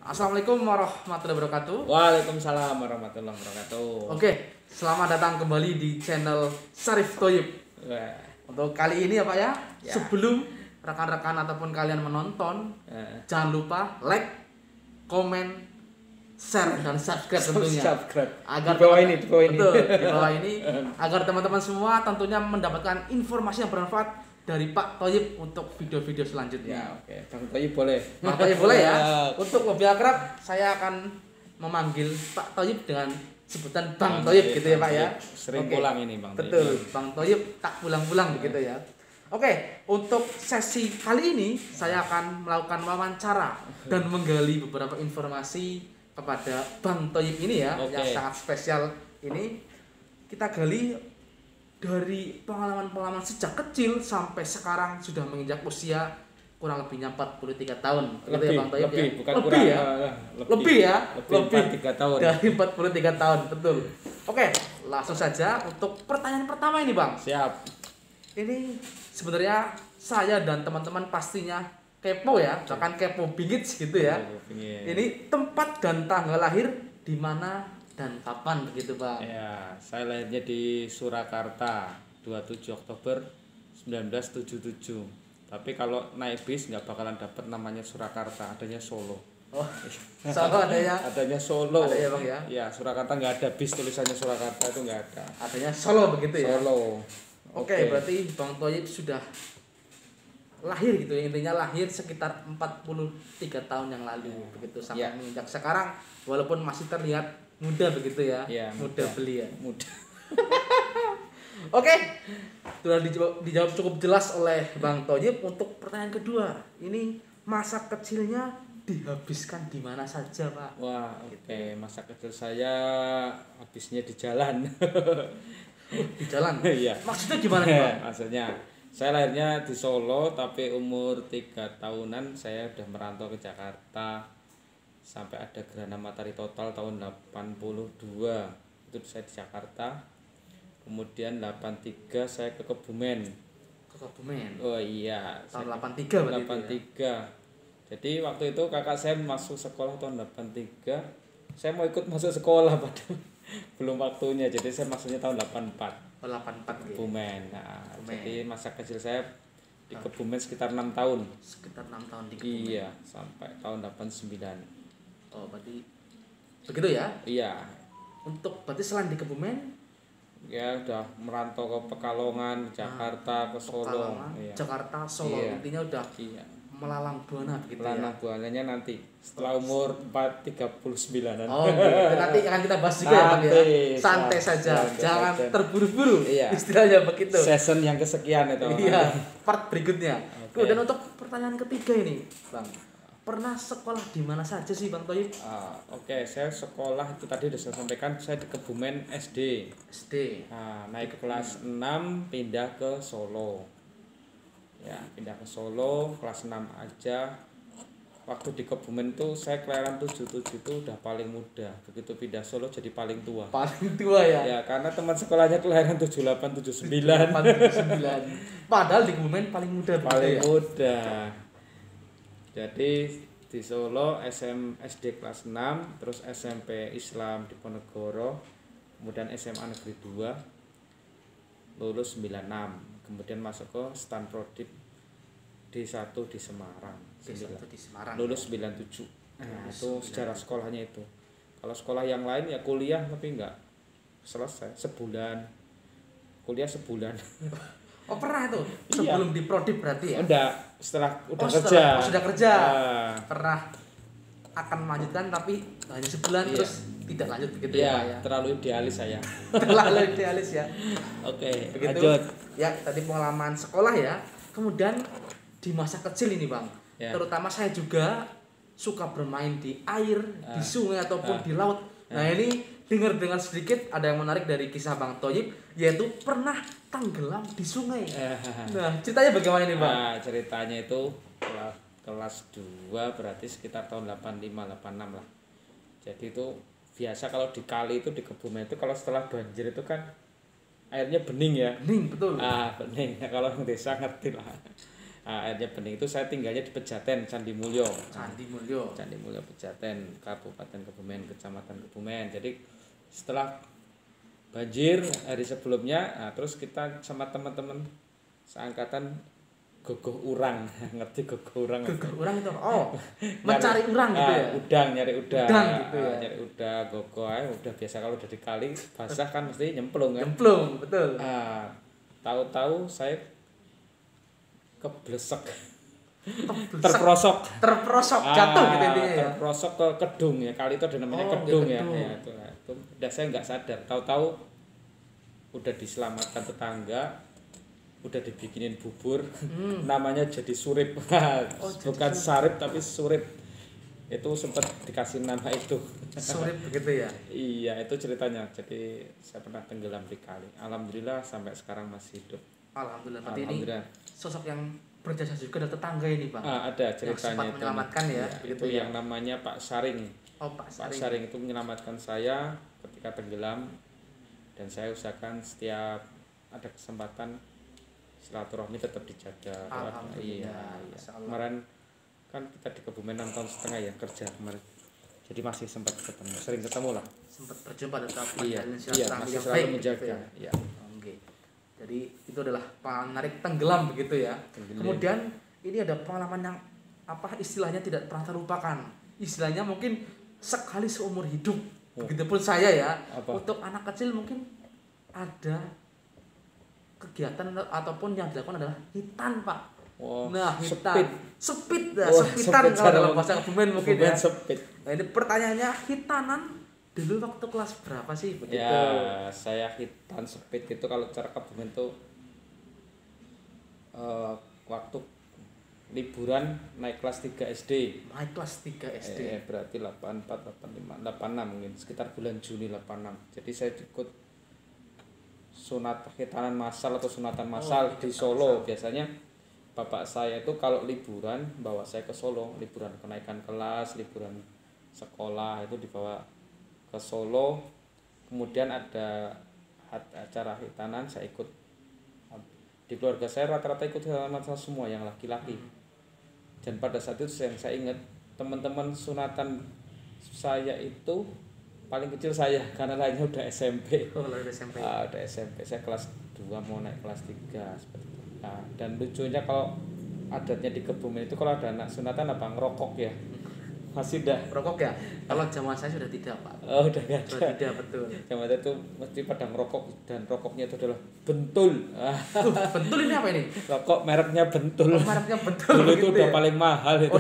Assalamualaikum warahmatullahi wabarakatuh. Waalaikumsalam warahmatullahi wabarakatuh. Oke, selamat datang kembali di channel Syarif Thoyib. Wah, Untuk kali ini ya Pak ya, Ya. sebelum rekan-rekan ataupun kalian menonton, jangan lupa like, komen, share dan subscribe tentunya. subscribe. Agar Di bawah teman- ini, di bawah ini. Betul, di bawah ini agar teman-teman semua tentunya mendapatkan informasi yang bermanfaat dari Pak Thoyib untuk video-video Ya, selanjutnya. oke. Bang Toyib boleh. Pak Thoyib boleh ya. Untuk lebih akrab, saya akan memanggil Pak Thoyib dengan sebutan Bang Thoyib gitu ya Pak ya. Sering Oke. pulang ini Bang Toyib. Betul, Bang Thoyib tak pulang-pulang begitu ya. Oke, untuk sesi kali ini saya akan melakukan wawancara dan menggali beberapa informasi kepada Bang Thoyib ini ya, Oke. yang sangat spesial ini. Kita gali dari pengalaman-pengalaman sejak kecil sampai sekarang sudah menginjak usia kurang lebihnya 43 tahun. Gitu ya Bang Thoyib lebih, ya. bukan Lebih kurang. ya. Lebih ya. Lebih 3 tahun. Dari 43 tahun, betul. Oke, langsung saja untuk pertanyaan pertama ini Bang. Siap. Ini sebenarnya saya dan teman-teman pastinya kepo ya, bahkan kepo bingit gitu ya. Ini tempat dan tanggal lahir di mana dan kapan begitu Bang? Ya, saya lahirnya di Surakarta 27 Oktober 1977. Tapi kalau naik bis nggak bakalan dapat namanya Surakarta, adanya Solo. Oh, Solo ada ya. Adanya Solo. Ada ya Bang ya. Ya, Surakarta nggak ada bis tulisannya Surakarta, itu nggak ada. Adanya Solo begitu ya. Solo. Oke, berarti Bang Thoyib sudah lahir gitu ya. Intinya lahir sekitar 43 tahun yang lalu begitu sampai Ya. menginjak sekarang walaupun masih terlihat muda begitu ya. Ya, muda belia. muda. Oke, sudah dijawab cukup jelas oleh Bang Thoyib. Untuk pertanyaan kedua, ini masa kecilnya dihabiskan di mana saja Pak? Wah, oke. Masa kecil saya habisnya di jalan. Di jalan? Iya. Maksudnya gimana nih Pak? Maksudnya, saya lahirnya di Solo, tapi umur 3 tahunan saya udah merantau ke Jakarta. Sampai ada gerhana matahari total tahun 82. Itu saya di Jakarta. Kemudian 83 saya ke Kebumen. Ke Kebumen. Oh iya, Tahun saya 83 berarti. 83. Jadi waktu itu kakak saya masuk sekolah tahun 83. Saya mau ikut masuk sekolah padahal belum waktunya. Jadi saya masuknya tahun 84. Oh, 84 gitu. Kebumen. Nah, Kebumen. jadi masa kecil saya di Kebumen sekitar 6 tahun. Sekitar 6 tahun di Kebumen. Iya, sampai tahun 89. Oh, berarti begitu ya? Iya. Untuk berarti selain di Kebumen, Ya udah merantau ke Pekalongan, Jakarta, ke Solo. Pekalongan, Iya. Jakarta, Solo, Iya. intinya udah Iya. melalang buana begitu Pelana ya. buananya nanti setelah umur 39-an. Oh, gitu. Nanti akan kita bahas juga ya Bang ya. Nanti, Santai saja, santai jangan saja. terburu-buru. Iya. Istilahnya begitu. Season yang kesekian itu. Iya, part berikutnya. Oke. Kemudian untuk pertanyaan ketiga ini, Bang. Pernah sekolah di mana saja sih Bang Thoyib? Oke, saya sekolah itu tadi sudah saya sampaikan, saya di Kebumen SD. SD. Nah, naik kelas 6 pindah ke Solo. Ya, pindah ke Solo kelas 6 aja. Waktu di Kebumen tuh saya kelahiran 77 itu udah paling muda. Begitu pindah Solo jadi paling tua. Paling tua ya. Ya, karena teman sekolahnya kelahiran 78 79. 89. Padahal di Kebumen paling muda begitu Paling ya. muda. Jadi di Solo SD kelas 6, terus SMP Islam di Ponegoro, kemudian SMA Negeri 2, lulus 96, kemudian masuk ke Stan Prodip D1 di Semarang, D1 di Semarang. lulus 97. Nah, Lulus itu sejarah sekolahnya itu. Kalau sekolah yang lain ya kuliah tapi enggak selesai sebulan. Kuliah sebulan. Oh, pernah tuh. Iya. Sebelum di Prodip berarti ya? Udah setelah udah Oh, kerja. sudah kerja. Ah. Pernah akan melanjutkan tapi hanya sebulan Iya. terus tidak lanjut begitu ya, Pak Iya, ya. terlalu idealis saya. Terlalu idealis ya. Oke, Begitu. lanjut. Ya, tadi pengalaman sekolah ya. Kemudian di masa kecil ini, Bang. Ya. Terutama saya juga suka bermain di air, di sungai ataupun di laut. Nah, ini dengar sedikit ada yang menarik dari kisah Bang Thoyib, yaitu pernah tenggelam di sungai. Nah, ceritanya bagaimana ini, Bang? Nah, ceritanya itu kelas 2 berarti sekitar tahun 85 86 lah. Jadi itu biasa kalau di kali itu di Kebumen itu kalau setelah banjir itu kan airnya bening ya. Bening, betul. Bening. Kalau orang desa ngerti lah. Airnya bening itu saya tinggalnya di Pejaten, Candi Mulyo. Candi Mulyo. Candi Mulyo Pejaten, Kabupaten Kebumen, Kecamatan Kebumen. Jadi setelah banjir hari sebelumnya, terus kita sama teman-teman seangkatan gogoh urang. Ngerti gogoh urang? Gogoh urang itu mencari urang gitu ya. Nyari udang gitu ya. Nyari udang, gogoh udah biasa kalau udah di kali basah kan mesti nyemplung kan. Nyemplung, betul. Tahu-tahu saya keblesek. terperosok jatuh gitu intinya ya. Terperosok ke kedung ya. Kali itu ada namanya kedung ya. Ya itu. Udah saya nggak sadar. Tahu-tahu udah diselamatkan tetangga. Udah dibikinin bubur, namanya jadi surip. Bukan sarip tapi surip. Itu sempat dikasih nama itu. Surip begitu ya. Iya, itu ceritanya. Jadi saya pernah tenggelam di kali. Alhamdulillah sampai sekarang masih hidup. Alhamdulillah. Ini sosok yang berjasa juga ada tetangga ini, Bang. Ada ceritanya. Yang sempat menyelamatkan ya. Itu ya. Yang namanya Pak Saring. Pak Saring. Pak Saring itu menyelamatkan saya ketika tenggelam, dan saya usahakan setiap ada kesempatan silaturahmi tetap dijaga. Iya. Kemarin kan kita di Kebumen 6 tahun setengah ya kerja kemarin. Jadi masih sempat ketemu, sering ketemu lah. Sempat berjumpa tetap silaturahmi yang selalu menjaga. Iya. Oke. Jadi itu adalah menarik tenggelam begitu ya. Kemudian ini ada pengalaman yang istilahnya tidak pernah terlupakan. Istilahnya mungkin sekali seumur hidup. Begitupun saya ya. Untuk anak kecil mungkin ada kegiatan ataupun yang dilakukan adalah hitan, Pak. Nah, hitan. Sepitan kalau dalam bahasa Kebumen mungkin ya. Sepit. Nah, ini pertanyaannya, hitanan dulu waktu kelas berapa sih begitu? Ya, saya hitan sepit itu kalau cara Kebumen tuh waktu liburan naik kelas 3 SD. Naik kelas 3 SD. Berarti 84, 85, 86 mungkin sekitar bulan Juni 86. Jadi saya ikut sunat hitanan massal atau sunatan massal di Solo. Biasanya bapak saya itu kalau liburan bawa saya ke Solo, liburan kenaikan kelas, liburan sekolah itu dibawa ke Solo. Kemudian ada acara hitanan, saya ikut. Di keluarga saya rata-rata ikut hitanan massal semua yang laki-laki. Dan pada saat itu yang saya ingat, teman-teman sunatan saya itu paling kecil saya, karena lainnya udah SMP. Udah SMP. Udah SMP. Saya kelas 2 mau naik kelas 3 seperti itu. Dan lucunya kalau adatnya di Kebumen itu kalau ada anak sunatan ngerokok ya. Masih dah rokok ya? Kalau zaman saya sudah tidak, Pak. Udah enggak ada. Sudah tidak, betul. Zaman itu mesti pada ngerokok, dan rokoknya itu adalah Bentul. Bentul ini apa ini? Rokok mereknya Bentul. Mereknya Bentul. Dulu itu udah paling mahal itu.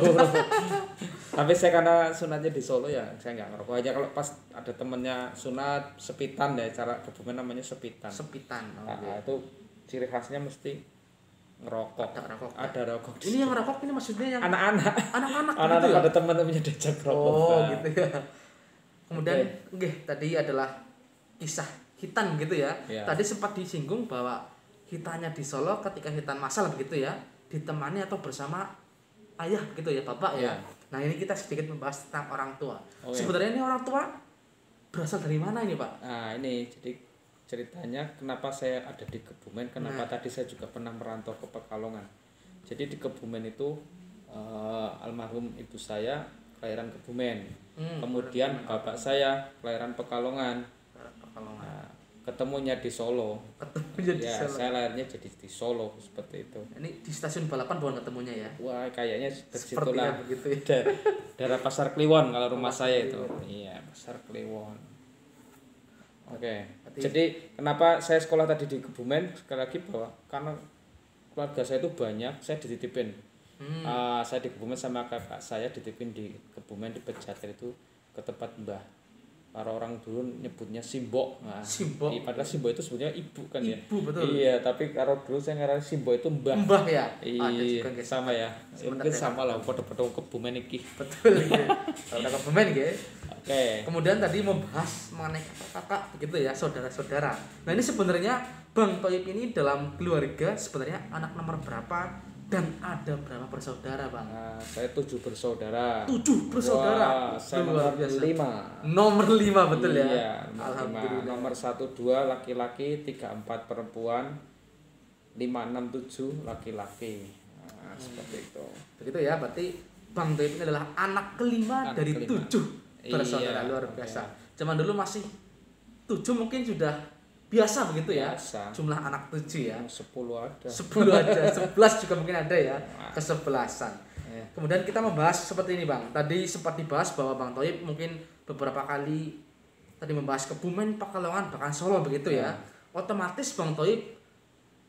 Tapi saya karena sunatnya di Solo ya, saya nggak ngerokok aja. Kalau pas ada temennya sunat sepitan ya, cara Kebumen namanya sepitan. Itu ciri khasnya mesti ngerokok. Ada rokok. Ini yang ngerokok ini maksudnya yang anak-anak gitu ya? Ada teman-temannya diajak rokok. Gitu ya. Kemudian tadi adalah kisah hitan gitu ya. Tadi sempat disinggung bahwa hitannya di Solo ketika hitan massal begitu ya, ditemani atau bersama ayah gitu ya, bapak ya. Nah, ini kita sedikit membahas tentang orang tua. Sebenarnya ini orang tua berasal dari mana ini, Pak? Nah, ini jadi ceritanya kenapa saya ada di Kebumen, kenapa tadi saya juga pernah merantau ke Pekalongan. Jadi di Kebumen itu almarhum ibu saya kelahiran Kebumen. Kemudian bapak saya kelahiran Pekalongan. Nah, ketemunya di Solo. Saya lahirnya jadi di Solo seperti itu. Ini di stasiun balapan bukan ketemunya ya? Wah, kayaknya disitulah begitu ya. Daerah Pasar Kliwon kalau rumah saya itu. Iya, Pasar Kliwon. Oke. Jadi kenapa saya sekolah tadi di Kebumen? Sekali lagi bahwa karena keluarga saya itu banyak, saya dititipin. Saya di Kebumen sama kakak saya dititipin di Kebumen di Pejaten itu ke tempat mbah. Para orang dulu nyebutnya Simbok. Nah, Simbok. Padahal Simbok itu sebenarnya ibu kan ya. Ibu, betul. Iya, tapi kalau dulu saya ngarang Simbok itu mbah. Mbah ya. Iya, sama ya. Mungkin sama lah pada Kebumen iki. Betul ya. Kalau Kebumen nggih. Oke. Kemudian tadi membahas mengenai kakak begitu ya, saudara-saudara. Nah, ini sebenarnya Bang Thoyib ini dalam keluarga sebenarnya anak nomor berapa? Dan ada berapa bersaudara, Bang? Saya 7 bersaudara. 7 bersaudara. Saya nomor 5. Nomor 5 betul ya. Iya, alhamdulillah. Nomor 1 2 laki-laki, 3 4 perempuan, 5 6 7 laki-laki. Nah, seperti itu. Begitu ya, berarti Bang Toib ini adalah anak kelima dari kelima. 7 bersaudara. Iya, Luar oke. biasa. Zaman dulu masih 7 mungkin sudah biasa begitu ya. Biasa. Jumlah anak 7 ya. 10 ada. 10 aja, 11 juga mungkin ada ya. Nah. Kesebelasan. Ya. Kemudian kita membahas seperti ini Bang. Tadi sempat dibahas bahwa Bang Toib mungkin beberapa kali tadi membahas Kebumen, Pekalongan, bahkan Solo begitu ya. Otomatis Bang Toib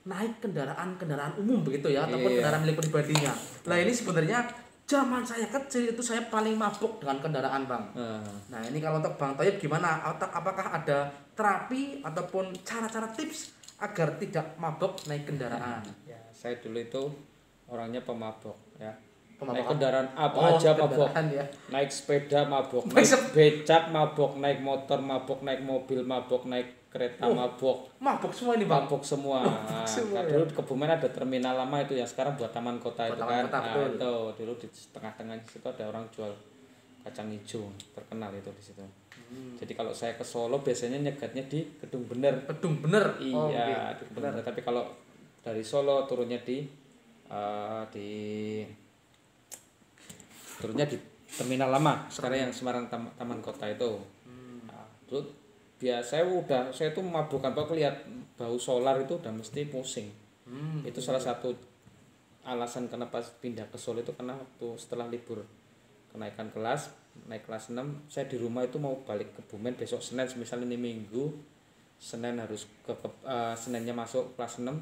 naik kendaraan umum begitu ya, ataupun Iya. kendaraan milik pribadinya. Nah ini sebenarnya zaman saya kecil itu saya paling mabuk dengan kendaraan Bang. Nah ini kalau untuk Bang Toib gimana? Apakah ada terapi ataupun cara-cara tips agar tidak mabuk naik kendaraan? Ya, saya dulu itu orangnya pemabok ya. Pemabok Naik apa? kendaraan apa aja mabok. kendaraan ya. Naik sepeda mabok, Naik naik becak mabok, naik motor mabok, naik mobil mabok, naik kereta mabok. Mabuk semua ini Bang. Mabok semua. semua, Nah, dulu Kebumen ada terminal lama itu yang sekarang buat taman kota Buat itu taman kan. kota, Nah, betul. itu dulu di tengah-tengah situ ada orang jual kacang hijau, terkenal itu di situ. Jadi kalau saya ke Solo biasanya nyegatnya di Gedung Bener. Gedung bener. Oh, Iya, oke. di Gedung Bener. Tapi kalau dari Solo turunnya di terminal lama sekarang yang Semarang Taman Kota itu. Nah, terus saya tuh mabuk apa lihat bau solar itu udah mesti pusing. Itu salah satu alasan kenapa pindah ke Solo itu karena waktu setelah libur kenaikan kelas, naik kelas 6, saya di rumah itu mau balik ke Kebumen besok Senin, misalnya ini Minggu, Senin harus Seninnya masuk kelas 6,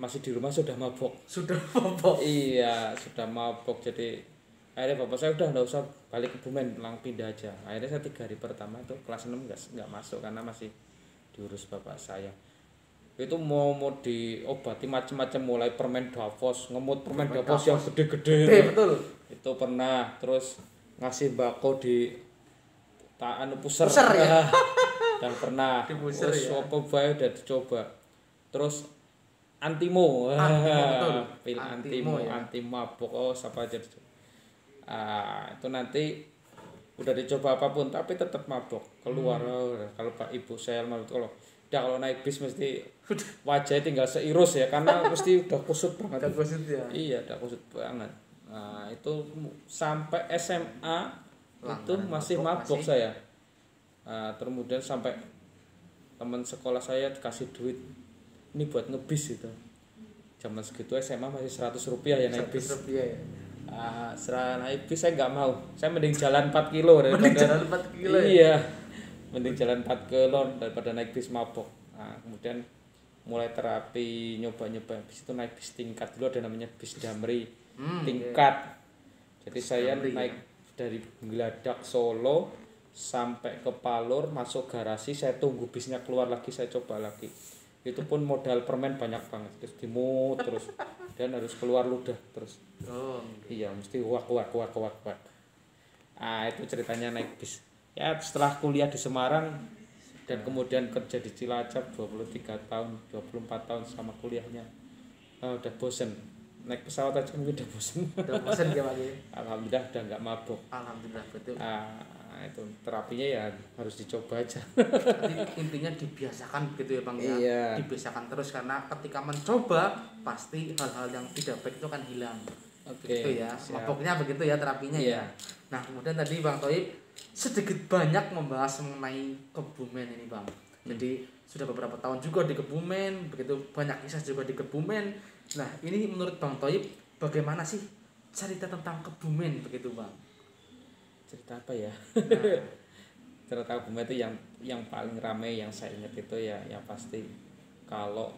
masih di rumah sudah mabok. Sudah mabuk. Iya, sudah mabok. Jadi akhirnya bapak saya udah nggak usah balik ke Kebumen, langsung pindah aja. Akhirnya saya 3 hari pertama itu kelas 6 nggak masuk karena masih diurus bapak saya. Itu mau diobati macam-macam, mulai permen Davos, ngemut permen Davos yang gede-gede Gede, betul. itu pernah, terus ngasih bako di puser ya? dan pernah. Di puser Terus ya. apa bae udah dicoba. Terus antimo betul. pil Antimo ya. antimabok siapa aja dicoba. Itu nanti udah dicoba apapun tapi tetap mabok keluar. Kalau Pak Ibu saya kalau naik bis mesti wajahnya tinggal seirus ya karena mesti udah kusut banget. Udah kusut ya. Iya, udah kusut banget. Nah, itu sampai SMA itu masih mabok saya. Kemudian sampai teman sekolah saya dikasih duit ini buat ngebis itu. Zaman segitu SMA masih 100 rupiah ya naik bis. 100 rupiah ya. Setelah naik bis saya nggak mau. Saya mending jalan 4 kilo Mending jalan 4 kilo ya. Iya. Mending jalan 4 kilo daripada naik bis mabok. Kemudian mulai terapi nyoba-nyoba bis itu naik bis tingkat dulu, ada namanya bis Damri tingkat. Jadi saya naik dari Gladak Solo sampai ke Palur, masuk garasi, saya tunggu bisnya keluar lagi, saya coba lagi. Itu pun modal permen banyak banget, terus dimut terus dan harus keluar ludah terus. Iya, mesti wak. Itu ceritanya naik bis. Ya setelah kuliah di Semarang dan kemudian kerja di Cilacap 23 tahun, 24 tahun sama kuliahnya. Udah bosen. Naik pesawat aja mungkin udah bosen. Udah bosen ya Pak. Alhamdulillah udah nggak mabuk. Alhamdulillah betul. Itu terapinya ya harus dicoba aja. Jadi intinya dibiasakan begitu ya Bang ya. Iya. Dibiasakan terus karena ketika mencoba pasti hal-hal yang tidak baik itu akan hilang. Oke. Begitu ya. Siap. Mabuknya begitu ya terapinya Iya. ya. Nah, kemudian tadi Bang Toib sedikit banyak membahas mengenai Kebumen ini Bang. Jadi sudah beberapa tahun juga di Kebumen, begitu banyak kisah juga di Kebumen. Nah, ini menurut Bang Toib bagaimana sih cerita tentang Kebumen begitu Bang? Cerita apa ya? Nah, Cerita Kebumen itu yang paling ramai yang saya ingat itu ya yang pasti kalau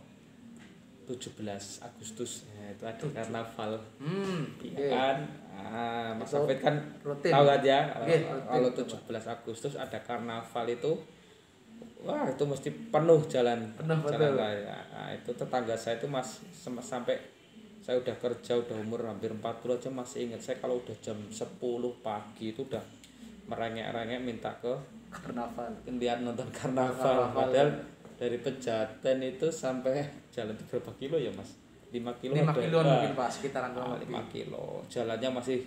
17 Agustus ya, itu ada karnaval. Iya kan? Mas Itu Safid kan rutin. tahu kan ya? Iya, rutin Kalau itu, 17 Agustus ada karnaval itu, wah itu mesti penuh jalan. Penuh, jalan betul. raya. Itu tetangga saya itu sampai saya udah kerja udah umur hampir 40 aja masih ingat, saya kalau udah jam 10 pagi itu udah merengek-rengek minta ke karnaval. lihat nonton karnaval. Padahal dari Pejaten itu sampai jalan itu berapa kilo ya Mas? 5 kilo 5 ada. kilo mungkin Pak, sekitaran 5 kilo. Jalannya masih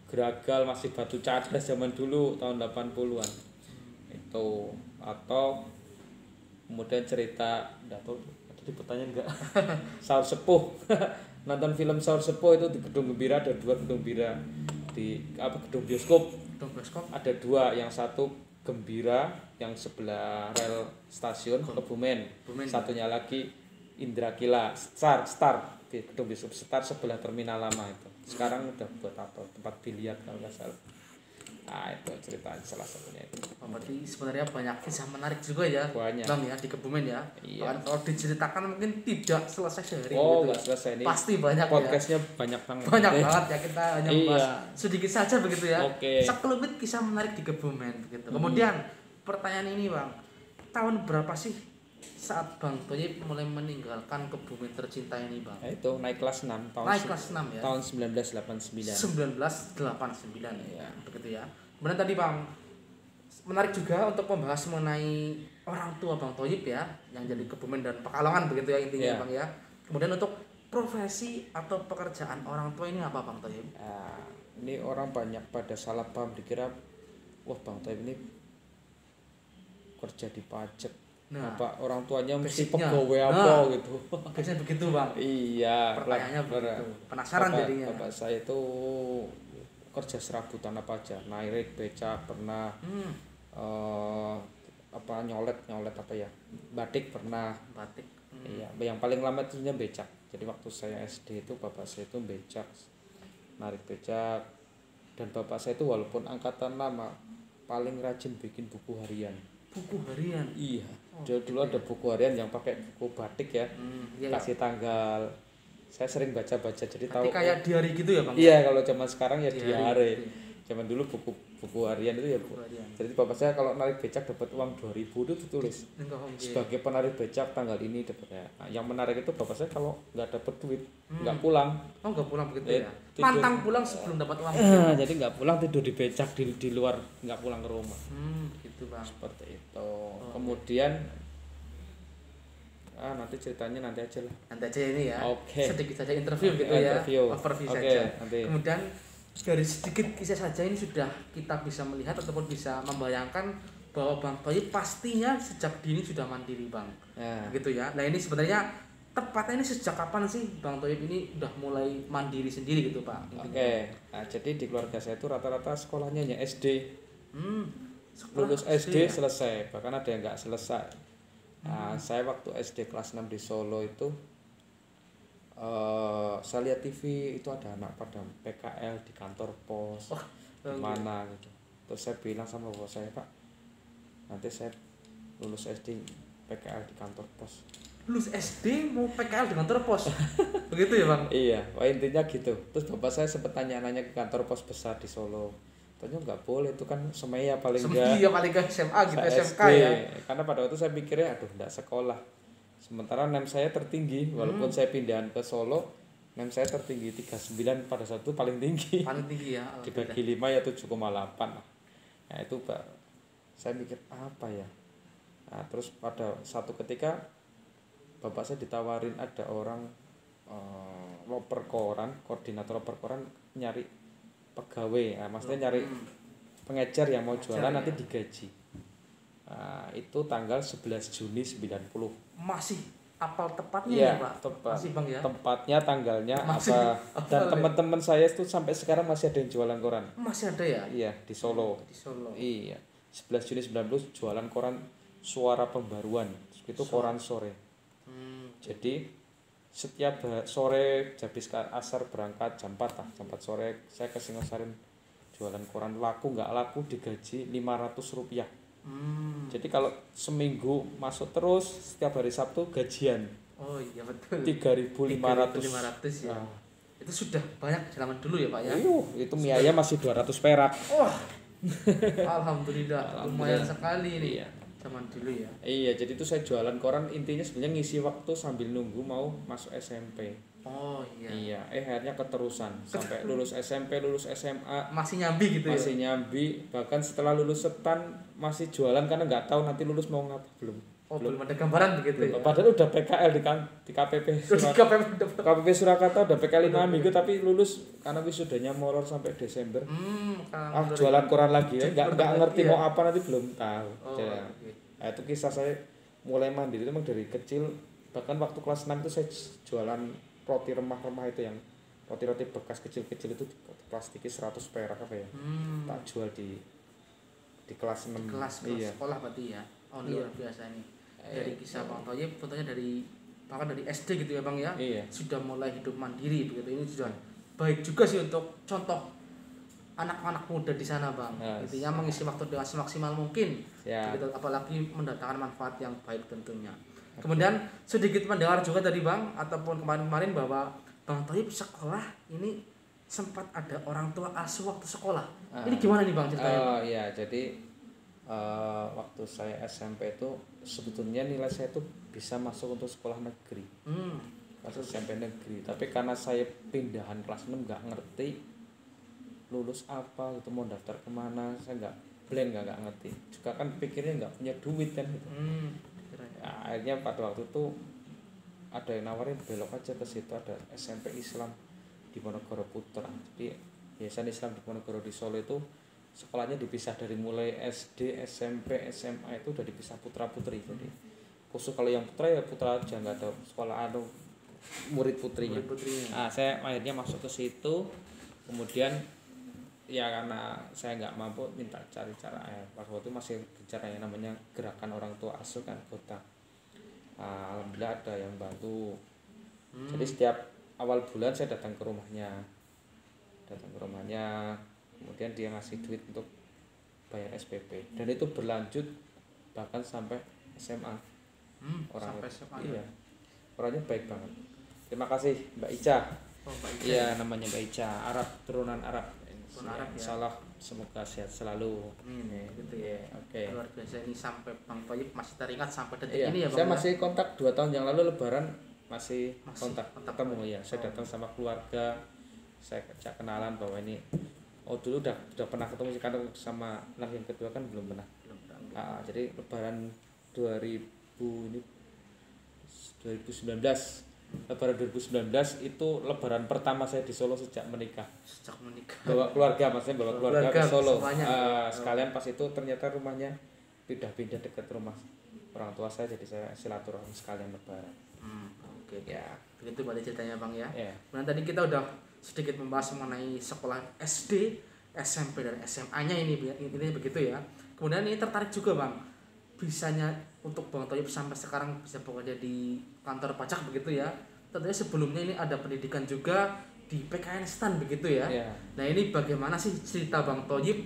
geragal, masih batu cadas zaman dulu tahun 80-an. Itu atau kemudian cerita enggak tahu tadi pertanyaan enggak? Sahur sepuh. nonton film Sahur Sepuh itu di Gedung Gembira, ada 2 Gedung Gembira di gedung bioskop. Ada 2, yang satu Gembira yang sebelah rel stasiun Kebumen. Satunya lagi Indrakila Star di gedung bioskop Star sebelah terminal lama itu. Sekarang udah buat apa? Tempat biliar kalau nggak salah. Nah itu cerita salah satunya itu. Berarti sebenarnya banyak kisah menarik juga ya, banyak. Bang ya di Kebumen ya. Iya. Bahkan kalau diceritakan mungkin tidak selesai sehari. Oh gitu. nggak selesai nih. Pasti banyak podcastnya ya. banyak banget. Banyak banget ya, kita hanya membahas sedikit saja begitu ya. Oke. Sekelumit kisah menarik di Kebumen begitu. Kemudian pertanyaan ini Bang, tahun berapa sih saat Bang Thoyib mulai meninggalkan Kebumen tercinta ini Bang? Itu naik kelas 6 tahun. Naik kelas 6 ya. Tahun 1989. 1989 ya. Begitu ya. Kemudian tadi Bang, menarik juga untuk membahas mengenai orang tua Bang Thoyib ya, yang jadi Kebumen dan Pekalongan begitu ya intinya Bang ya. Kemudian untuk profesi atau pekerjaan orang tua ini apa Bang Thoyib? Ini orang banyak pada salah paham, dikira wah Bang Thoyib ini kerja di pajak. Apa orang tuanya mesti pegawai apa gitu. Biasanya begitu Bang. Iya, pertanyaannya begitu. Penasaran jadinya. Bapak saya itu kerja serabutan apa aja, naik becak pernah, nyolet apa ya, batik pernah. Batik. Iya, yang paling lama itu becak. Jadi waktu saya SD itu bapak saya itu becak, narik becak, dan bapak saya itu walaupun angkatan lama paling rajin bikin buku harian. Buku harian. Iya. Dulu ada buku harian yang pakai buku batik ya, kasih tanggal. Saya sering baca-baca jadi tahu. Kayak diary gitu ya Bang? Iya, kalau zaman sekarang ya diary. Zaman dulu buku harian itu ya Bu. Jadi bapak saya kalau narik becak dapat uang 2.000 itu tulis. Sebagai penarik becak tanggal ini dapatnya. Nah, yang menarik itu bapak saya kalau nggak dapat duit nggak pulang. Oh nggak pulang begitu ya? Pantang pulang sebelum dapat uang. Jadi nggak pulang, tidur di becak di luar, nggak pulang ke rumah. Gitu Bang. Seperti itu. Kemudian nanti ceritanya nanti aja lah. Nanti aja ini ya. Oke. Sedikit saja interview gitu ya. Overview saja. Nanti. Kemudian dari sedikit kisah saja ini sudah kita bisa melihat ataupun bisa membayangkan bahwa Bang Thoyib pastinya sejak dini sudah mandiri Bang. Gitu ya. Nah ini sebenarnya tepatnya ini sejak kapan sih Bang Thoyib ini udah mulai mandiri sendiri gitu Pak? Oke. Nah, jadi di keluarga saya itu rata-rata sekolahnya hanya SD. Lulus SD ya? Selesai, bahkan ada yang nggak selesai. Nah, saya waktu SD kelas 6 di Solo itu saya lihat TV itu ada anak pada PKL di kantor pos, mana gitu. Terus saya bilang sama bapak saya, Pak, nanti saya lulus SD PKL di kantor pos. Lulus SD mau PKL di kantor pos? Begitu ya Bang? Iya, intinya gitu. Terus bapak saya sempat tanya-nanya ke kantor pos besar di Solo. Ternyata nggak boleh, itu kan Semeya paling enggak. Iya paling enggak SMA gitu, SMK ya. Karena pada waktu saya pikirnya aduh enggak sekolah. Sementara NEM saya tertinggi, walaupun saya pindahan ke Solo, NEM saya tertinggi 39 pada saat itu paling tinggi. Paling tinggi ya. Dibagi 5 ya 7,8 lah. Nah itu Pak, saya mikir apa ya. Nah terus pada satu ketika bapak saya ditawarin ada orang loper koran, koordinator loper koran nyari pegawai, maksudnya nyari pengecer yang mau jualan nanti digaji. Nah, itu tanggal 11 Juni 90. Masih apal tepatnya ya, Pak? Tepat. Masih Bang ya? Tempatnya, tanggalnya masih apa. Dan teman-teman saya itu sampai sekarang masih ada yang jualan koran. Masih ada ya? Iya, di Solo. Di Solo. Iya. 11 Juni 90 jualan koran Suara Pembaruan. Itu koran sore. Jadi setiap sore habis asar berangkat jam 4 lah, jam 4 sore saya ke Singosarin jualan koran, laku nggak laku digaji Rp500. Jadi kalau seminggu masuk terus setiap hari Sabtu gajian. Oh iya betul. 3.500 ya. Itu sudah banyak zaman dulu ya Pak ya? Itu mie ayam masih 200 perak. Alhamdulillah, lumayan sekali nih. Iya. Zaman dulu ya. Iya, jadi itu saya jualan koran intinya sebenarnya ngisi waktu sambil nunggu mau masuk SMP. Oh iya. Iya, akhirnya keterusan sampai lulus SMP, lulus SMA masih nyambi gitu masih nyambi, bahkan setelah lulus setan masih jualan karena nggak tahu nanti lulus mau ngapa belum. Belum ada gambaran begitu ya. Padahal udah PKL di KPP KPP Surakarta udah PKL 5 minggu tapi lulus karena wisudanya molor sampai Desember. Jualan koran lagi ya, nggak ngerti mau apa nanti belum tahu. Nah, itu kisah saya mulai mandiri itu memang dari kecil, bahkan waktu kelas 6 itu saya jualan roti remah-remah itu yang roti-roti bekas kecil-kecil itu plastiki 100 perak apa ya. Tak jual di kelas 6. Kelas Iya. sekolah berarti ya. Oh, Iya. luar biasa ini. Dari kisah Bang Thoyib fotonya dari bahkan dari SD gitu ya Bang ya. Iya. Sudah mulai hidup mandiri begitu. Ini sudah baik juga sih untuk contoh anak-anak muda di sana Bang. Intinya mengisi waktu dengan semaksimal mungkin. Begitu, apalagi mendatangkan manfaat yang baik tentunya. Kemudian sedikit mendengar juga tadi Bang ataupun kemarin-kemarin bahwa Bang Thoyib sekolah ini sempat ada orang tua asuh waktu sekolah. Ini gimana nih Bang ceritanya? Oh iya, jadi waktu saya SMP itu sebetulnya nilai saya itu bisa masuk untuk sekolah negeri. Masuk SMP negeri, tapi karena saya pindahan kelas 6 nggak ngerti lulus apa gitu, mau daftar kemana, saya nggak ngerti. Juga kan pikirnya nggak punya duit kan gitu. Nah, akhirnya pada waktu itu ada yang nawarin belok aja ke situ, ada SMP Islam di Monogoro Putra. Jadi Yayasan Islam di Monogoro di Solo itu sekolahnya dipisah dari mulai SD, SMP, SMA itu udah dipisah putra putri. Jadi khusus kalau yang putra ya putra aja, nggak ada sekolah murid putrinya. Nah, saya akhirnya masuk ke situ, kemudian ya karena saya nggak mampu minta cari cara waktu itu masih bicara yang namanya gerakan orang tua asuh kan kota. Alhamdulillah ada yang bantu. Jadi setiap awal bulan saya datang ke rumahnya, kemudian dia ngasih duit untuk bayar SPP, dan itu berlanjut bahkan sampai SMA. Sampai SMA. Iya, orangnya baik banget. Terima kasih Mbak Ica. Iya, namanya Mbak Ica, Arab, turunan Arab. Insyaallah semoga sehat selalu. Gitu ya. Oke. Luar biasa ini, sampai Bang Thoyib masih teringat sampai detik ini ya Bang. Saya masih kontak 2 tahun yang lalu Lebaran masih kontak ketemu ya. Saya datang sama keluarga, saya ajak kenalan bahwa ini dulu udah pernah ketemu sih, karena sama anak yang kedua kan belum pernah. Jadi Lebaran 2019 Lebaran 2019 itu lebaran pertama saya di Solo sejak menikah. Bawa keluarga, maksudnya bawa keluarga ke Solo. Sekalian pas itu ternyata rumahnya pindah-pindah dekat rumah orang tua saya, jadi saya silaturahmi sekalian lebaran. Oke. Ya, begitu berarti ceritanya Bang ya. Kemudian tadi kita udah sedikit membahas mengenai sekolah SD, SMP dan SMA-nya ini begitu ya. Kemudian ini tertarik juga Bang, bisanya untuk Bang Thoyib sampai sekarang bisa bekerja di kantor pajak begitu ya. Tentunya sebelumnya ini ada pendidikan juga di PKN STAN begitu ya. Nah ini bagaimana sih cerita Bang Thoyib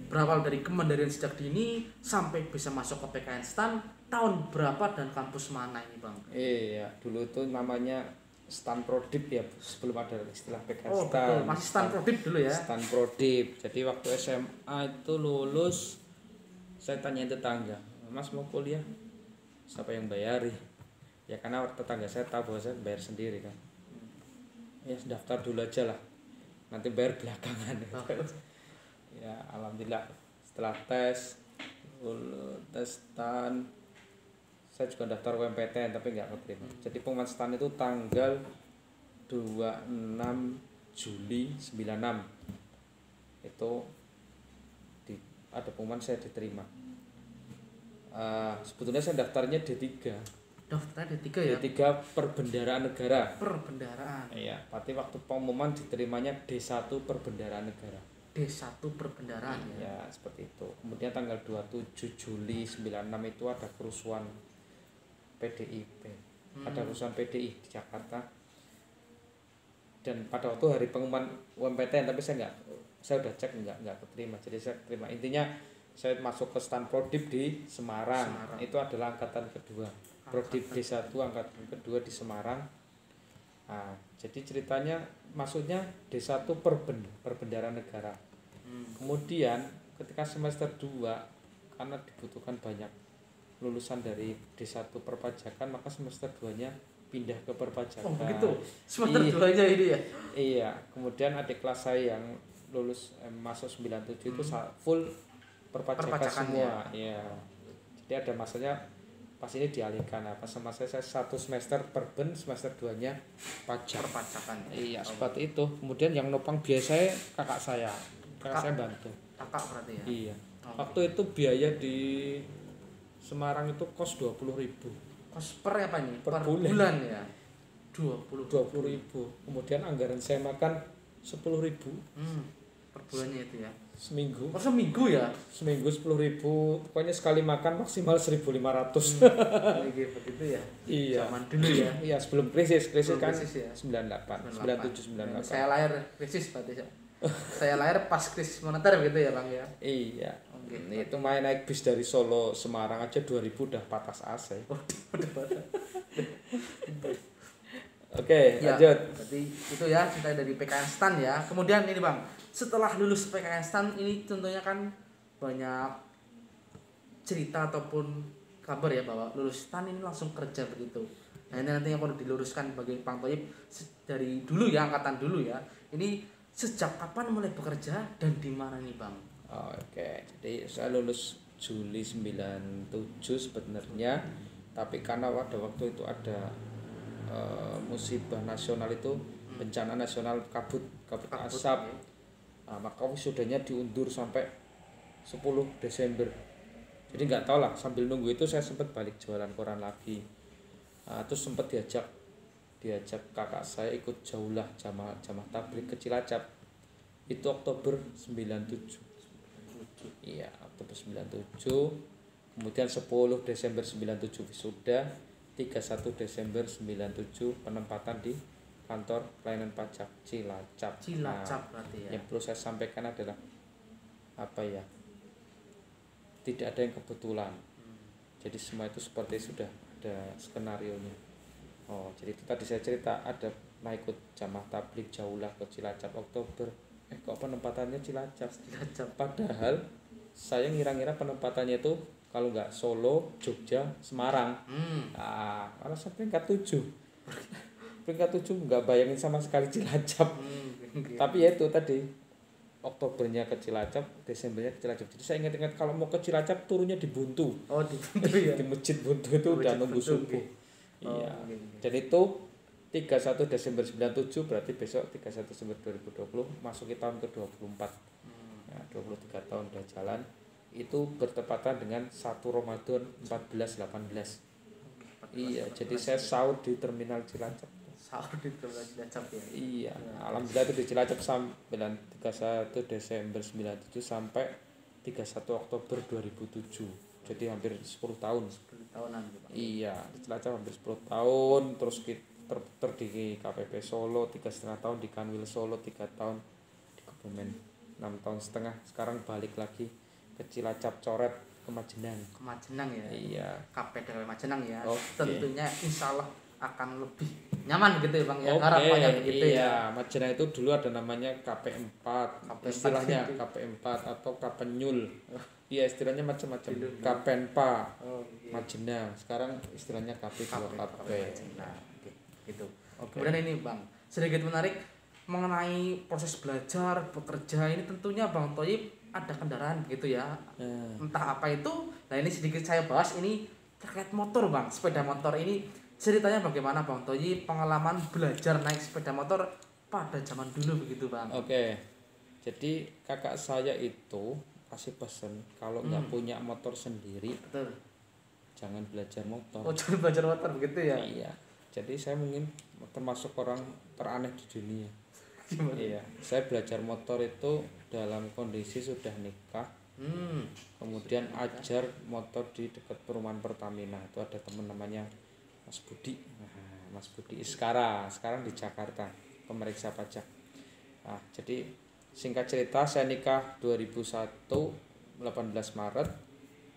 berawal dari kemandirian sejak dini sampai bisa masuk ke PKN STAN, tahun berapa dan kampus mana ini Bang? Iya, dulu itu namanya STAN Prodip ya, sebelum ada istilah PKN STAN. Betul, masih STAN Prodip dulu ya. STAN Prodip. Jadi waktu SMA itu lulus, saya tanya tetangga, Mas mau kuliah, siapa yang bayari? Ya karena tetangga saya tahu bahwa saya bayar sendiri kan. Ya daftar dulu aja lah, nanti bayar belakangan. Ya alhamdulillah setelah tes STAN, saya juga daftar UMPTN tapi nggak keterima. Jadi pengumuman STAN itu tanggal 26 Juli 96 itu ada pengumuman saya diterima. Sebetulnya saya daftarnya D3. Daftarnya D3 ya? D3 Perbendaharaan Negara. Perbendaharaan. Iya, tapi waktu pengumuman diterimanya D1 Perbendaharaan Negara. D1 Perbendaharaan ya. Ya, seperti itu. Kemudian tanggal 27 Juli 96 itu ada kerusuhan PDIP. Ada kerusuhan PDI di Jakarta. Dan pada waktu hari pengumuman UMPTN, tapi saya udah cek nggak keterima. Jadi saya terima. Intinya saya masuk ke STAN Prodip di Semarang. Itu adalah angkatan kedua. Prodip D1 angkatan kedua di Semarang. Nah, jadi ceritanya maksudnya D1 Perbendaharaan Negara. Kemudian ketika semester 2 karena dibutuhkan banyak lulusan dari D1 perpajakan, maka semester 2-nya pindah ke perpajakan. Oh begitu. Semester 2-nya ini ya. Iya, kemudian adik kelas saya yang lulus masuk 97 itu full perpajakan semua. Iya. Jadi ada masanya pas ini dialihkan, pas sama saya 1 semester perben, semester 2-nya perpajakan. Iya, seperti itu. Kemudian yang nopang biaya saya kakak saya bantu. Kakak berarti ya? Iya. Waktu itu biaya di Semarang itu kos 20.000. Kos per apa ini? Per bulan ya? 20.000. Kemudian anggaran saya makan 10.000 Per bulannya itu ya. seminggu. Oh, seminggu ya? Seminggu 10.000, pokoknya sekali makan maksimal 1.500. Begitu ya. Iya. Zaman dulu ya. Iya, sebelum krisis Sebelum kan krisis ya. 98, 97, 98. Saya lahir krisis berarti ya. Saya lahir pas krisis moneter gitu ya, Bang ya. Iya. Oke. Itu main naik bis dari Solo Semarang aja 2.000 udah patas AC. Oke, Ya, lanjut. berarti itu ya cerita dari PKN STAN ya. Kemudian ini Bang, setelah lulus PKN STAN ini tentunya kan banyak cerita ataupun kabar ya bahwa lulus STAN ini langsung kerja begitu. Nah ini nanti yang perlu diluruskan bagi Bang Thoyib dari dulu ya, angkatan dulu ya. Ini sejak kapan mulai bekerja dan di mana nih Bang? Oke, jadi saya lulus Juli 97 sebenarnya, tapi karena pada waktu itu ada musibah nasional itu, bencana nasional kabut asap, ya. nah, maka wisudanya diundur sampai 10 Desember. Jadi nggak tahu lah, sambil nunggu itu saya sempat balik jualan koran lagi. Nah, terus sempat diajak kakak saya ikut jaulah jamaah tabligh ke Cilacap. Itu Oktober 97. Iya, Oktober 97. Kemudian 10 Desember 97 wisuda. 31 Desember 97 penempatan di kantor pelayanan pajak Cilacap. Cilacap berarti ya. Yang perlu saya sampaikan adalah apa ya? Tidak ada yang kebetulan. Jadi semua itu seperti sudah ada skenarionya. Oh, jadi itu tadi saya cerita ada ikut jamaah tabligh jaulah ke Cilacap Oktober. Kok penempatannya Cilacap? Padahal saya ngira-ngira penempatannya itu kalau nggak Solo, Jogja, Semarang. Nah, karena saya peringkat 7. Peringkat 7 nggak bayangin sama sekali Cilacap. Tapi ya itu tadi, Oktobernya ke Cilacap, Desembernya ke Cilacap. Jadi saya ingat-ingat kalau mau ke Cilacap turunnya di Buntu. Oh, di Buntu ya. Di Masjid Buntu itu udah nunggu subuh. Iya. Dan itu 31 Desember 97 berarti besok 31 Desember 2020 masuki tahun ke-24. Nah, 23 tahun udah jalan. Itu bertepatan dengan 1 Ramadan 1418. Iya, jadi saya sahur di terminal Cilacap. Sahur di terminal Cilacap ya. Iya, alhamdulillah itu di Cilacap sampai 31 Desember 97 sampai 31 Oktober 2007. Jadi hampir 10 tahun. 10 tahunan gitu. Iya, di Cilacap hampir 10 tahun, terus kita di KPP Solo 3,5 tahun, di Kanwil Solo 3 tahun, di Kebumen 6 tahun setengah. Sekarang balik lagi ke Cilacap Coret ke Majenang. Ke Majenang ya. Iya. KPDW Majenang ya. Oke. Tentunya insya Allah akan lebih nyaman gitu ya Bang ya. Oke, Harapannya begitu iya. ya. Majenang itu dulu ada namanya KP4. Istilahnya KP4 atau KPNyul. Iya, istilahnya macam-macam. KPNPA. Majenang. Sekarang istilahnya KP2KP. Nah, gitu. Kemudian ini Bang, sedikit menarik mengenai proses belajar, bekerja ini tentunya Bang Thoyib ada kendaraan begitu ya. Entah apa itu. Nah, ini sedikit saya bahas ini terkait motor Bang, sepeda motor ini ceritanya bagaimana Bang Thoyib pengalaman belajar naik sepeda motor pada zaman dulu begitu Bang. Oke. Jadi kakak saya itu kasih pesan kalau nggak punya motor sendiri, Betul. jangan belajar motor. Oh, jangan belajar motor begitu ya. Iya. Jadi saya mungkin termasuk orang teraneh di dunia. Gimana? Iya. Saya belajar motor itu dalam kondisi sudah nikah. Kemudian ajar motor di dekat perumahan Pertamina. Itu ada teman namanya Mas Budi. Nah, Mas Budi Iskara. Sekarang di Jakarta, pemeriksa pajak. Nah, jadi singkat cerita saya nikah 2001 18 Maret.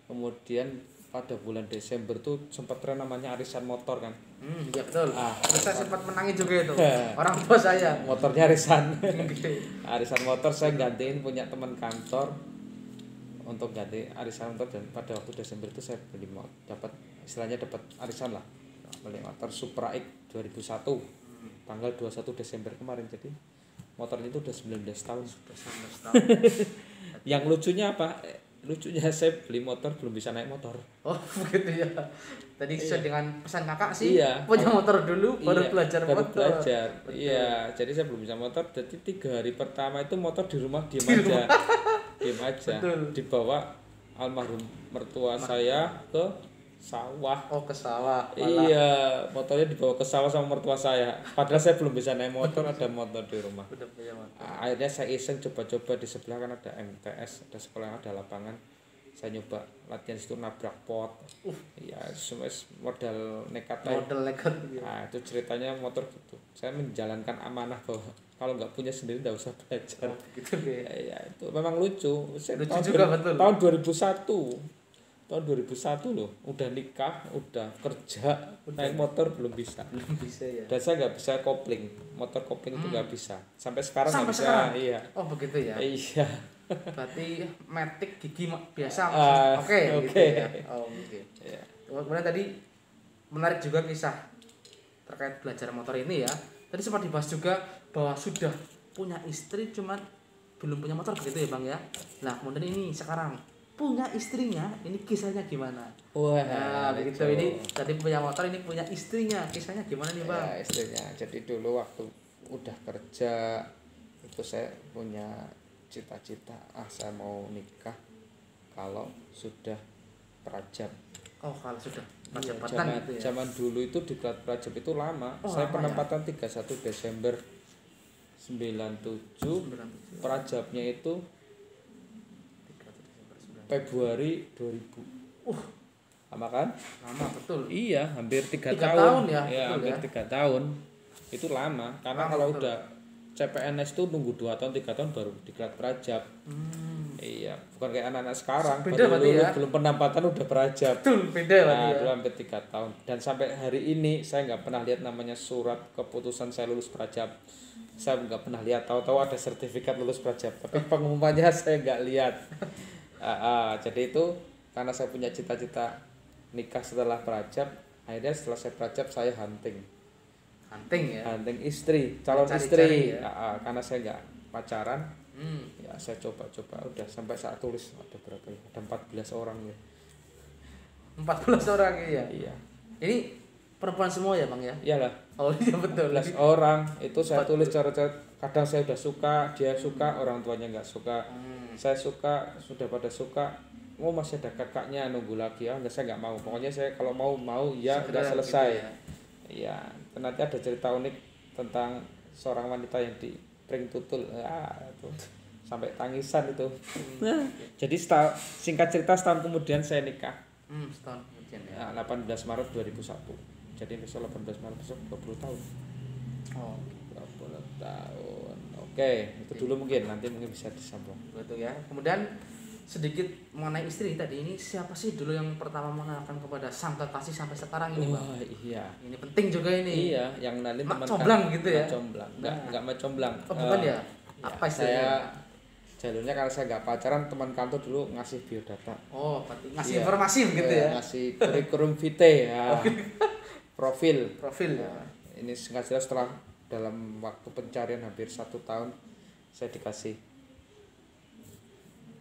Kemudian pada bulan Desember tuh sempat tren namanya arisan motor kan. Iya betul. Terus saya sempat menangi juga itu. Orang tua saya. Motornya arisan. Arisan motor saya gantiin punya teman kantor untuk ganti arisan motor, dan pada waktu Desember itu saya beli dapat arisan lah. Beli motor Supra X 2001 tanggal 21 Desember kemarin. Jadi motornya itu udah 19 tahun. 19 tahun. Yang lucunya apa? Lucunya saya beli motor belum bisa naik motor. Oh begitu ya. Tadi sesuai dengan pesan kakak sih. Iya. Punya motor dulu baru belajar baru motor. Belajar. Iya. Jadi saya belum bisa motor. Jadi 3 hari pertama itu motor di rumah diem aja. Betul. Dibawa almarhum mertua saya ke sawah. Oh, ke sawah. Iya, motornya dibawa ke sawah sama mertua saya. Padahal saya belum bisa naik motor, ada motor di rumah. Udah punya motor. Akhirnya saya iseng coba-coba di sebelah kan ada MTS, ada sekolah yang ada lapangan. Saya nyoba latihan situ nabrak pot. Iya, semua modal nekat aja. Model nekat. Nah, itu ceritanya motor gitu. Saya menjalankan amanah bahwa kalau nggak punya sendiri nggak usah belajar. Oh, gitu ya. Ya, itu memang lucu. Lucu juga, betul. Tahun 2001. Tahun 2001 loh, udah nikah, udah kerja, naik motor belum bisa. Belum bisa ya. Dan saya nggak bisa kopling, motor kopling itu nggak bisa. Sampai sekarang nggak bisa. Sekarang? Iya. Oh, begitu ya. Iya. Berarti matic gigi biasa Oke. gitu ya. Oh, oke. Iya. Kemudian tadi menarik juga kisah terkait belajar motor ini ya. Tadi sempat dibahas juga bahwa sudah punya istri cuman belum punya motor begitu ya Bang ya. Nah, kemudian ini sekarang punya istrinya, ini kisahnya gimana? Wah, nah, begitu ini tadi punya motor, ini punya istrinya, kisahnya gimana nih Bang? Ya, istrinya. Jadi dulu waktu udah kerja itu saya punya cita-cita, saya mau nikah kalau sudah prajab. Oh, kalau sudah Iya, prajabatan gitu ya. Zaman dulu itu diklat prajab itu lama. Oh, Saya lama penempatan 31 Desember 97, prajabnya itu Februari 2000. Lama kan? Lama betul. Iya, hampir 3 3 tahun. tahun ya, Ya, betul hampir ya. 3 tahun. Itu lama karena Lama, kalau betul. udah CPNS itu nunggu 2 tahun 3 tahun baru diklat prajab. Iya, bukan kayak anak-anak sekarang Beda baru berarti lulus, ya. belum penempatan udah prajab. Betul, beda berarti Nah, ya. dulu hampir 3 tahun. Dan sampai hari ini saya nggak pernah lihat namanya surat keputusan saya lulus prajab. Saya nggak pernah lihat, tahu-tahu ada sertifikat lulus prajab, tapi pengumumannya saya nggak lihat. Jadi itu karena saya punya cita-cita nikah setelah prajab, akhirnya setelah saya prajab saya hunting Hunting ya. hunting istri, calon Cari-cari istri ya. karena saya nggak pacaran. Hmm. Ya saya coba-coba udah sampai saat tulis ada berapa ya, ada 14 orang ya. 14 orang ya. Iya, Ini perempuan semua ya Bang ya? iyalah. Oh iya betul. 14 orang itu saya tulis cara-cara, kadang saya udah suka, dia suka, orang tuanya nggak suka. Saya suka, sudah pada suka, masih ada kakaknya nunggu lagi, enggak, saya nggak mau, pokoknya saya kalau mau ya udah selesai. Gitu ya. Iya, nanti ada cerita unik tentang seorang wanita yang di pring tutul, itu sampai tangisan itu. Jadi singkat cerita setahun kemudian saya nikah. Setahun kemudian ya. 18 Maret 2001. Jadi besok 18 Maret besok 20 tahun. Oh, 20 tahun. Oke, itu dulu mungkin nanti bisa disambung. betul ya. Kemudian sedikit mengenai istri tadi, ini siapa sih dulu yang pertama mengenalkan kepada sang kekasih sampai sekarang ini Bang? Wah, iya. Ini penting juga ini. Iya, yang nanti Mak teman comblang gitu ya? Mak comblang. Enggak mak comblang. Oh bukan ya? Ya, Apa istilahnya? saya jalurnya kalau saya nggak pacaran, teman kantor dulu ngasih biodata. Oh, berarti ngasih Iya. informasi begitu ya? Ngasih kurikulum vitae ya. Profil. Profil ya. Nah, ini singkat cerita setelah dalam waktu pencarian hampir 1 tahun saya dikasih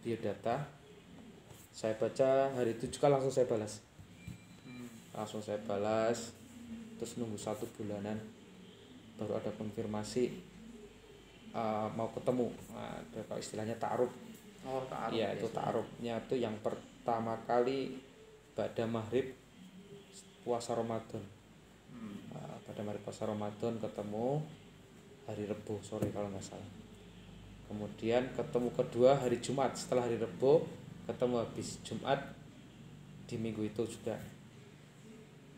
biodata. Saya baca hari itu juga langsung saya balas. Langsung saya balas. Terus nunggu 1 bulanan baru ada konfirmasi mau ketemu. Nah, kalau istilahnya ta'aruf. Oh, ta'aruf. Iya, itu ta'arufnya itu yang pertama kali pada maghrib puasa Ramadan. Pada maghrib puasa Ramadan ketemu hari Rebo sore kalau nggak salah. Kemudian ketemu kedua hari Jumat, setelah hari Rebo ketemu habis Jumat di minggu itu juga.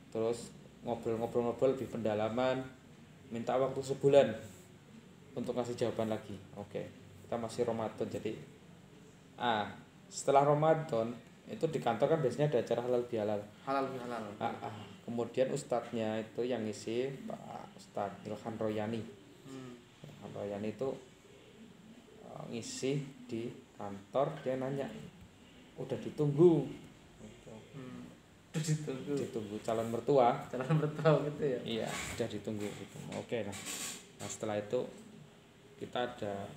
Terus ngobrol-ngobrol lebih pendalaman, minta waktu sebulan untuk ngasih jawaban lagi. Oke, kita masih Ramadan, jadi setelah Ramadan itu di kantor kan biasanya ada acara halal bihalal. Halal bihalal. Kemudian ustadznya itu yang ngisi Pak Ustadz Ilham Royani. Ilham Royani itu ngisi di kantor, dia nanya udah ditunggu. Ditunggu calon mertua. Calon mertua gitu ya. Iya, udah ditunggu gitu. Oke lah. Nah, setelah itu kita ada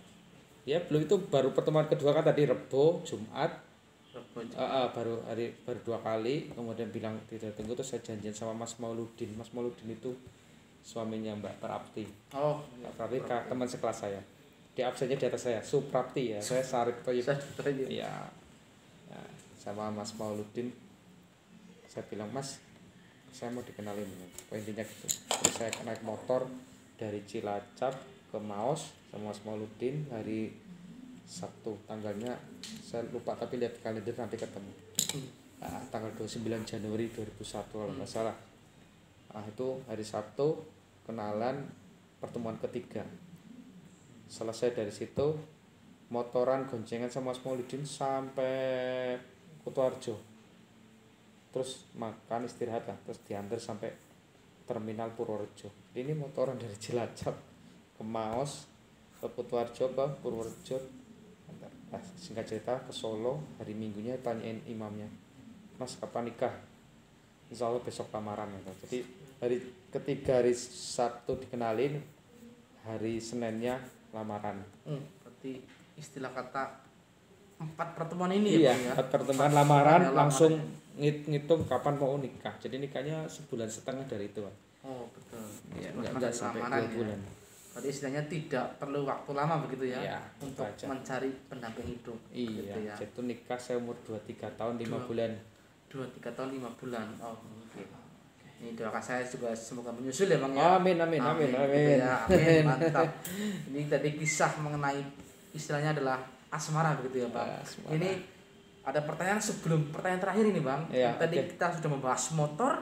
ya belum, itu baru pertemuan kedua kan tadi Rebo, Jumat. Baru 2 kali, kemudian bilang tidak tunggu, terus saya janjian sama Mas Mauludin. Mas Mauludin itu suaminya Mbak Prapti. Oh, Mbak Prapti teman sekelas saya. Dia absennya di atas saya, Suprapti ya. Saya Sarip Toyib. Iya. Nah, sama Mas Mauludin Saya bilang, Mas, saya mau dikenalin. Intinya gitu. Terus saya naik motor dari Cilacap ke Maos sama Mas Mauludin hari Sabtu, tanggalnya saya lupa tapi lihat kalender nanti ketemu. Tanggal 29 Januari 2001 kalau nggak salah. Itu hari Sabtu, kenalan, pertemuan ketiga. Selesai dari situ motoran goncengan sama Mas Mauludin sampai Kutoarjo, terus makan istirahat lah, terus diantar sampai terminal Purworejo. Ini motoran dari Cilacap ke Maos ke Kutoarjo ke Purworejo. Nah, singkat cerita ke Solo hari Minggunya tanyain imamnya, Mas kapan nikah? Insya Allah besok lamaran gitu. Jadi hari ketiga, hari Sabtu dikenalin, hari Seninnya lamaran. Berarti istilah kata 4 pertemuan ini iya, ya, 4 pertemuan lamaran langsung ngitung kapan mau nikah. Jadi nikahnya sebulan setengah dari itu. Oh betul. Ya, enggak sampai 2 bulan. Berarti istilahnya tidak perlu waktu lama begitu ya, Iya, untuk mencari pendamping hidup. Iya, gitu ya. Jadi nikah saya umur 23 tahun 5 bulan. 23 tahun 5 bulan. Oh, oke. Ini doakan saya juga semoga menyusul ya Bang ya. Amin. Gitu ya, amin. Mantap. Ini tadi kisah mengenai istilahnya adalah asmara begitu ya Bang. Asmara. Ini ada pertanyaan sebelum pertanyaan terakhir ini Bang. Ya, tadi kita sudah membahas motor,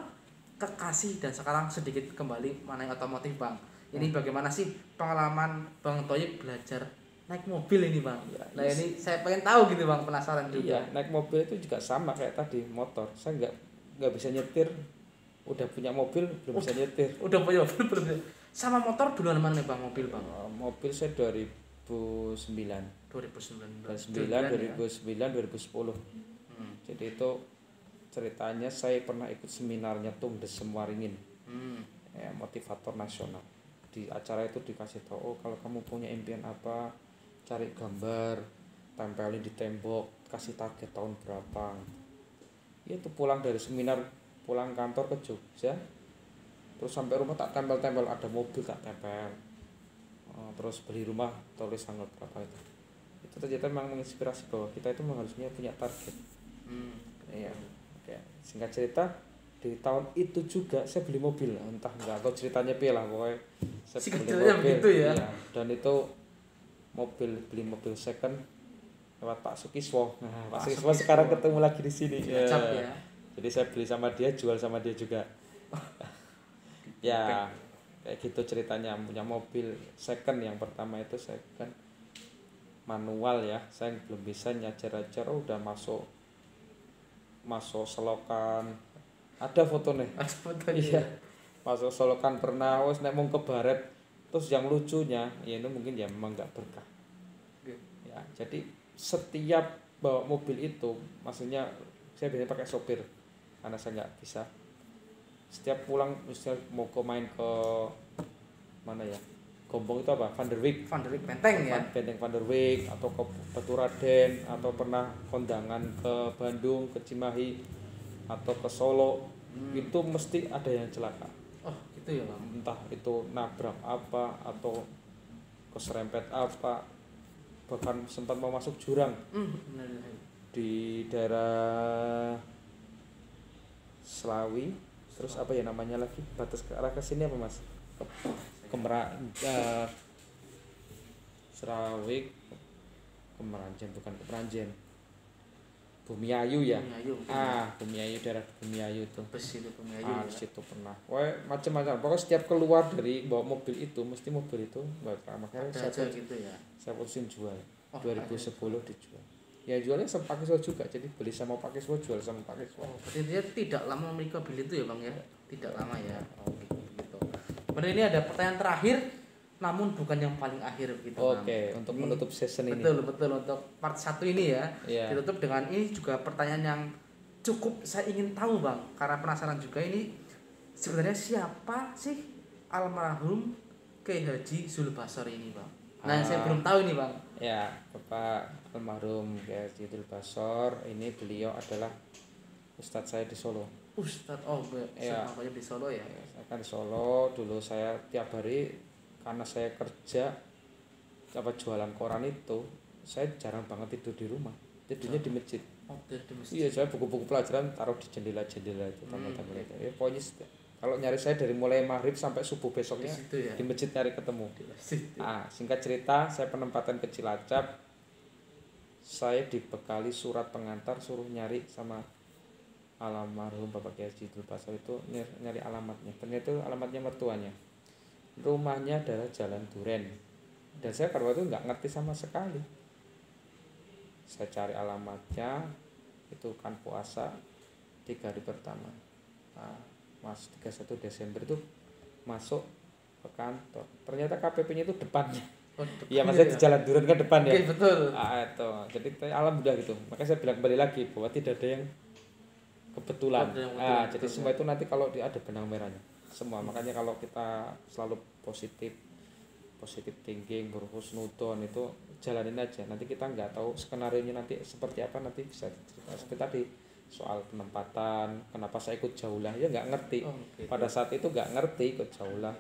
kekasih, dan sekarang sedikit kembali mengenai otomotif Bang. Ini bagaimana sih pengalaman Bang Thoyib belajar naik mobil ini Bang? Nah ini saya pengen tahu gitu Bang, penasaran juga. Iya, naik mobil itu juga sama kayak tadi motor. Saya nggak bisa nyetir, udah punya mobil belum bisa nyetir. Udah punya mobil belum bisa. Sama motor duluan mana nih Bang, mobil Bang? Mobil saya 2009. 2009, 2010. Jadi itu ceritanya saya pernah ikut seminarnya Tungdes Waringin, motivator nasional. Di acara itu dikasih tahu, oh kalau kamu punya impian apa, cari gambar, tempelin di tembok, kasih target tahun berapa. Itu pulang dari seminar, pulang kantor ke Jogja, terus sampai rumah tak tempel-tempel, ada mobil tak tempel. Terus beli rumah tulis tanggal berapa itu ternyata memang menginspirasi bahwa kita itu memang harusnya punya target. Iya. Oke. Singkat cerita di tahun itu juga saya beli mobil, entah nggak tahu ceritanya apa lah, pokoknya saya beli mobil begitu ya. Iya. Dan itu beli mobil second lewat Pak Sukiswo. Nah, Pak Sukiswo sekarang ketemu lagi di sini. Ya. Jadi saya beli sama dia, jual sama dia juga. Ya kayak gitu ceritanya, punya mobil second. Yang pertama itu second manual ya, saya belum bisa nyajar-nyajar, udah masuk selokan, ada fotonya. Iya, masuk selokan pernah, naik mau ke baret. Terus yang lucunya ya itu mungkin ya memang nggak berkah ya, jadi setiap bawa mobil itu, maksudnya saya biasanya pakai sopir karena saya nggak bisa. Setiap pulang misalnya mau main ke mana ya, Gombong itu apa? Van der Wijk Benteng ya. Benteng Van der Wijk, atau ke Baturaden, atau pernah kondangan ke Bandung, ke Cimahi, atau ke Solo. Itu mesti ada yang celaka. Oh, gitu ya, Bang. Entah itu nabrak apa atau keserempet apa. Bahkan sempat mau masuk jurang. Di daerah Selawi, terus apa ya namanya lagi? Batas ke arah ke sini apa, Mas? Serawik, Kemeranjen, bukan Kemeranjen, Bumiayu ya. Bumiayu, daerah Bumiayu itu. Itu Bumiayu. Di situ pernah. Wah, macam-macam. Pokoknya setiap keluar dari bawa mobil itu, mesti mobil itu enggak makanya saya putusin jual. 2010 dijual. Ya jualnya sama pakai Swo juga. Jadi beli sama pakai Swo, jual sama pakai Swo. Berarti dia tidak lama memiliki mobil itu ya, Bang ya? Tidak lama ya. Gitu. Kemudian ini ada pertanyaan terakhir, namun bukan yang paling akhir begitu. Oke, untuk menutup season ini. Betul untuk part 1 ini ya. Ditutup dengan ini juga pertanyaan yang cukup saya ingin tahu Bang, karena penasaran juga ini sebenarnya siapa sih almarhum Kiai Haji Zulbasor ini Bang? Nah saya belum tahu ini Bang. Ya, Bapak almarhum Kiai Haji Zulbasor ini, beliau adalah Ustadz saya di Solo. Makanya di Solo ya. Saya kan di Solo dulu, saya tiap hari karena saya kerja jualan koran itu, saya jarang banget tidur di rumah. tidurnya di masjid. Oh, tidur di masjid. Iya, saya buku-buku pelajaran taruh di jendela-jendela itu tamu-tamu itu. Ya pokoknya kalau nyari saya dari mulai maghrib sampai subuh besoknya Di situ ya. di masjid nyari ketemu. Di masjid. Ah, singkat cerita, saya penempatan ke Cilacap. Saya dibekali surat pengantar suruh nyari sama almarhum Bapak Kiai Haji Pasar itu nyari alamatnya. Ternyata itu alamatnya mertuanya. Rumahnya adalah Jalan Duren. Dan saya pada waktu itu nggak ngerti sama sekali. Saya cari alamatnya, itu kan puasa 3 hari pertama. Nah, 31 Desember itu masuk ke kantor. Ternyata KPP-nya itu depannya. Oh, Iya, maksudnya di Jalan Duren kan depan ya. Oke, betul. Itu. Jadi alhamdulillah gitu. Makanya saya bilang kembali lagi bahwa tidak ada yang kebetulan. Jadi semua itu nanti kalau ada benang merahnya. Semua. Makanya kalau kita selalu positif thinking, berhusnudon itu jalanin aja. Nanti kita nggak tahu skenario-nya nanti seperti apa, nanti bisa cerita seperti tadi soal penempatan, kenapa saya ikut jaulah ya nggak ngerti. Pada saat itu nggak ngerti ikut jaulah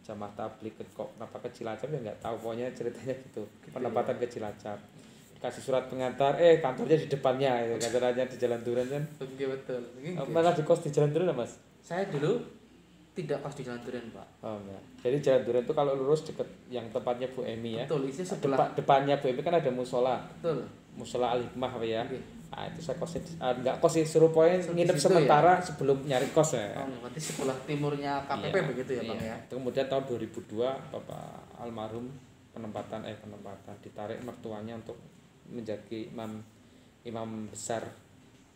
jamaah tabligh kok kenapa ke Cilacap ya nggak tahu, pokoknya ceritanya gitu. Penempatan ke Cilacap, kasih surat pengantar, kantornya di depannya, kantornya di Jalan Duren kan. Oke, betul. Malah di kos di Jalan Duren Mas? Saya dulu tidak kos di Jalan Duren, Pak. Oh enggak. Jadi Jalan Duren itu kalau lurus deket yang tempatnya Bu Emi ya. Betul, isinya sebelah. Depannya Bu Emi kan ada musola. Betul. Musola Al Hikmah ya. Oke. Nah, itu saya kosnya enggak kos sih, suruh poin nginep sementara ya? Sebelum nyari kos ya. Oh, berarti sebelah timurnya KPP iya, begitu ya, Bang ya. Kemudian tahun 2002 Bapak almarhum penempatan ditarik mertuanya untuk menjadi imam besar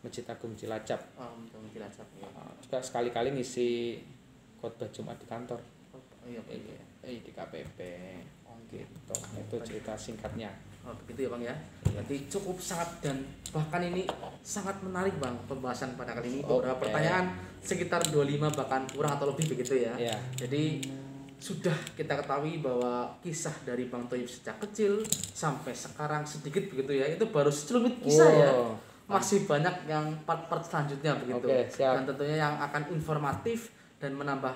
Masjid Agung Cilacap. Oh, Cilacap ya. Juga sekali-kali ngisi khotbah Jumat di kantor. Oh, iya, Di KPP. Oh, gitu. Itu cerita singkatnya. Oh, begitu ya, Bang ya. Berarti cukup sangat dan bahkan ini sangat menarik, Bang, pembahasan pada kali ini. Beberapa pertanyaan sekitar 25 bahkan kurang atau lebih begitu ya. Yeah. Jadi sudah kita ketahui bahwa kisah dari Bang Thoyib sejak kecil sampai sekarang sedikit begitu ya. Itu baru secelumit kisah ya. Masih banyak yang part-part selanjutnya begitu. Dan tentunya yang akan informatif dan menambah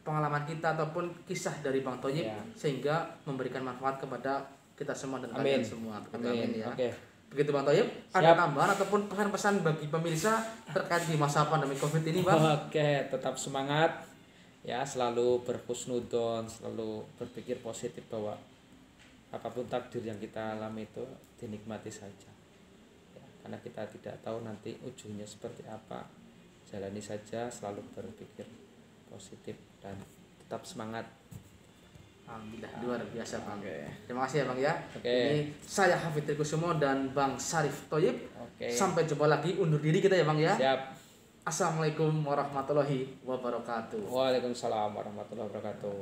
pengalaman kita ataupun kisah dari Bang Thoyib sehingga memberikan manfaat kepada kita semua dan kalian semua. Amin ya. Begitu Bang Thoyib, ada tambahan ataupun pesan-pesan bagi pemirsa terkait di masa pandemi Covid ini, Bang? Oke, tetap semangat ya, selalu berhusnudon, selalu berpikir positif bahwa apapun takdir yang kita alami itu dinikmati saja. Ya, karena kita tidak tahu nanti ujungnya seperti apa. Jalani saja, selalu berpikir positif dan tetap semangat. Alhamdulillah, luar biasa, Bang. Terima kasih ya, Bang ya. Ini saya Hafidz Kusumo dan Bang Syarif Thoyib. Sampai jumpa lagi, undur diri kita ya, Bang ya. Siap. Assalamualaikum warahmatullahi wabarakatuh. Waalaikumsalam warahmatullahi wabarakatuh.